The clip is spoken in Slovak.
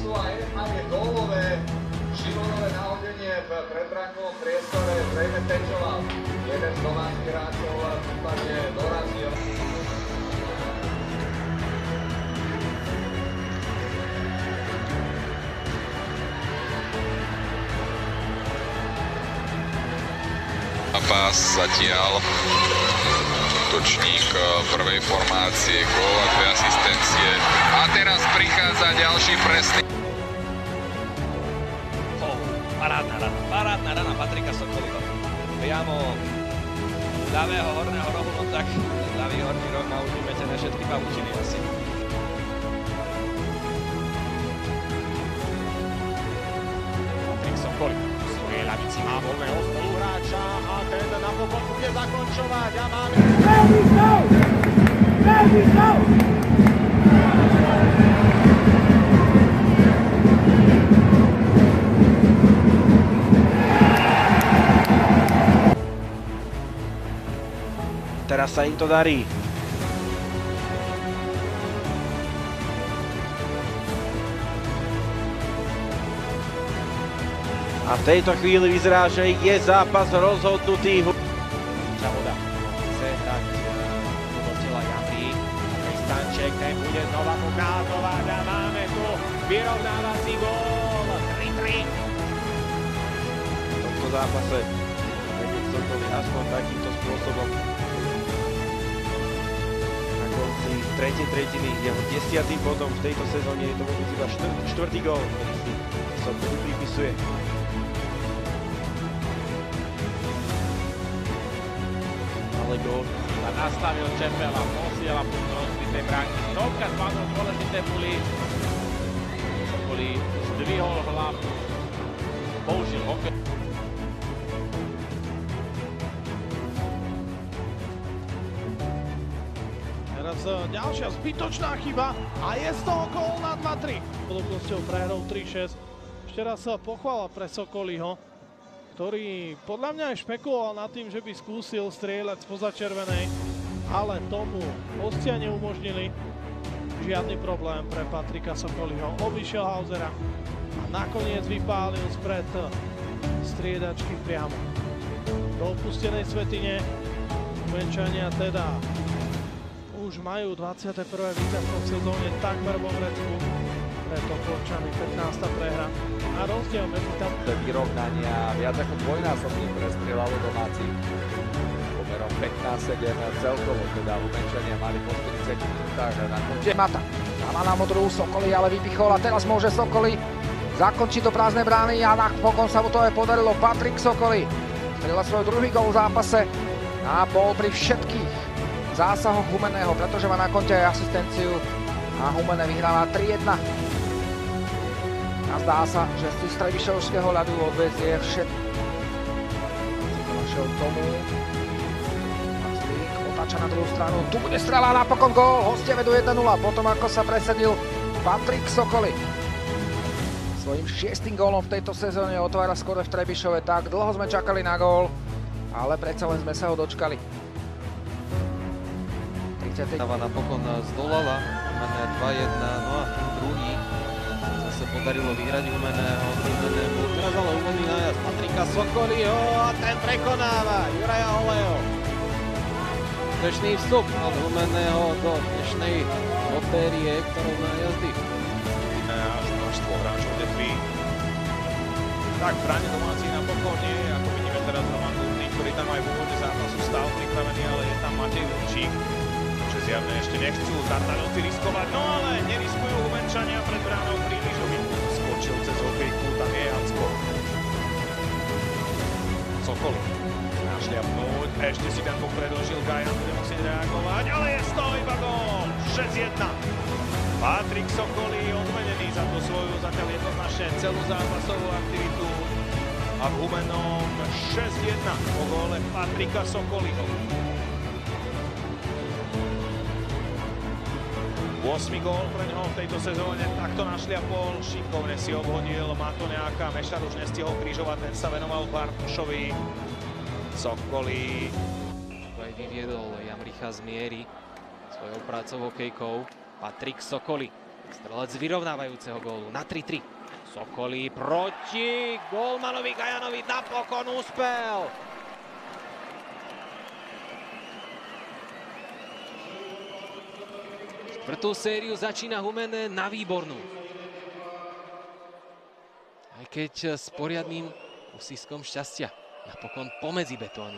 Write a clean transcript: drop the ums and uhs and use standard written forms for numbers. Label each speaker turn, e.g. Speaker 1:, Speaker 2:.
Speaker 1: zápasu a je gólové Šimonové nahodenie v predbrankovom priestore, zrejme Tečová, jeden z domácich hráčov prípadne dorazil.
Speaker 2: Zápas zatiaľ útočník prvej formácie, gól a 2 asistencie. A teraz prichádza ďalší presný.
Speaker 3: Parádna rana Patrika Sokoliho. Priamo ľavého horného rohu, no tak ľavý horný roh má už vymetené všetky pavučiny asi.
Speaker 4: Patrik Sokoli v svojej ľavici má voľného spoluhráča a ten napokon bude zakončovať a máme...
Speaker 5: Teraz sa im to darí. A v tejto chvíli vyzerá, že je zápas rozhodnutý.
Speaker 4: Čavoda chce hrať do tela Jandy. Kristanček, ten bude znova ukázovať a máme tu vyrovnávací gól. 3-3.
Speaker 5: V tomto zápase vedieť Sokoli aspoň takýmto spôsobom. Na konci tretej tretiny jeho 10. bodom v tejto sezóne je to vôbec iba 4. gól, ktorý si Sokoli pripisuje. Ale gól
Speaker 4: A nastavil Čepela, posiela púd do rozbitej bránky. Stovka spadol dôležité puly. Sokoli zdvihol hlavu. Použil hokej.
Speaker 6: Teraz ďalšia zbytočná chyba a je z toho gól na 2-3. Podobnosťou prehrou 3-6. Ešte raz pochvala pre Sokoliho, ktorý podľa mňa aj špekuloval nad tým, že by skúsil strieľať spoza červenej, ale tomu hostia neumožnili. Žiadny problém pre Patrika Sokoliho. Obišiel Hausera a nakoniec vypálil spred striedačky priamo do opustenej svätyne. Humenčania teda už majú 21. víťazstvo v sezóne takmer vo vrecku. Preto Korčany 15. prehra. A rozdiel medzi tam...
Speaker 7: Vyrovnania viac ako dvojnásobne prestrieľalo domácich. Pomerom 15-7 celkovo, teda Humenčania mali po 40 minútach na konci.
Speaker 8: Mata. Dáva na modrú Sokoli, ale vypichol a teraz môže Sokoli zakončiť do prázdnej brány a napokon sa mu to aj podarilo. Patrik Sokoli strieľa svoj druhý gól v zápase a bol pri všetkých zásahoch Humenného, pretože má na konte aj asistenciu a Humenné vyhráva 3-1. A zdá sa, že z trebišovského ľadu odvezie všetko. Našiel tomu. Maclík otáča na druhú stranu. Tu bude strela, napokon gól. Hostia vedú 1-0. Potom ako sa presadil Patrik Sokoli. Svojím 6. gólom v tejto sezóne otvára skore v Trebišove. Tak dlho sme čakali na gól, ale predsa len sme sa ho dočkali.
Speaker 3: Napokon zdolala Humenné 2-1, no a druhý zase podarilo vyhrať Humenného. Teraz ale uvoľný nájazd Patrika Sokoliho a ten prekonáva Juraja Oleho. Úspešný vstup od Humenného do dnešnej lotérie, ktorou nájazdy.
Speaker 4: Až množstvo hráčov detví. Tak v bráne domácich napokon nie, ako vidíme teraz Roman Dudný, ktorý tam aj v úvode zápasu stál pripravený, ale je tam Matej Vlčík. Zjavne ešte nechcú Tartanovci riskovať, no ale neriskujú Humenčania pred bránou Príližovi. Skočil cez hokejku, tam je Jacko. Sokoli. Našliapnúť, ešte si ten bok predĺžil, Gajan bude musieť reagovať, ale je z toho iba gól. 6-1. Patrik Sokoli odmenený za tú svoju zatiaľ jednoznačne celú zápasovú aktivitu. A v Humennom 6-1 po góle Patrika Sokoliho. 8. gól pre ňoho v tejto sezóne, takto našliapol, šikovne si obhodil Matoniáka, Mešar už nestihol krížovať, ten sa venoval Bartošovi. Sokoli.
Speaker 3: Aj vyviedol Jamricha z miery svojou prácou hokejkou. Patrik Sokoli Strelec vyrovnávajúceho gólu na 3-3. Sokoli proti gólmanovi Gajanovi, napokon úspel. Štvrtú sériu začína Humenné na výbornú. Aj keď s poriadnym úsiskom šťastia. Napokon pomedzi betóny.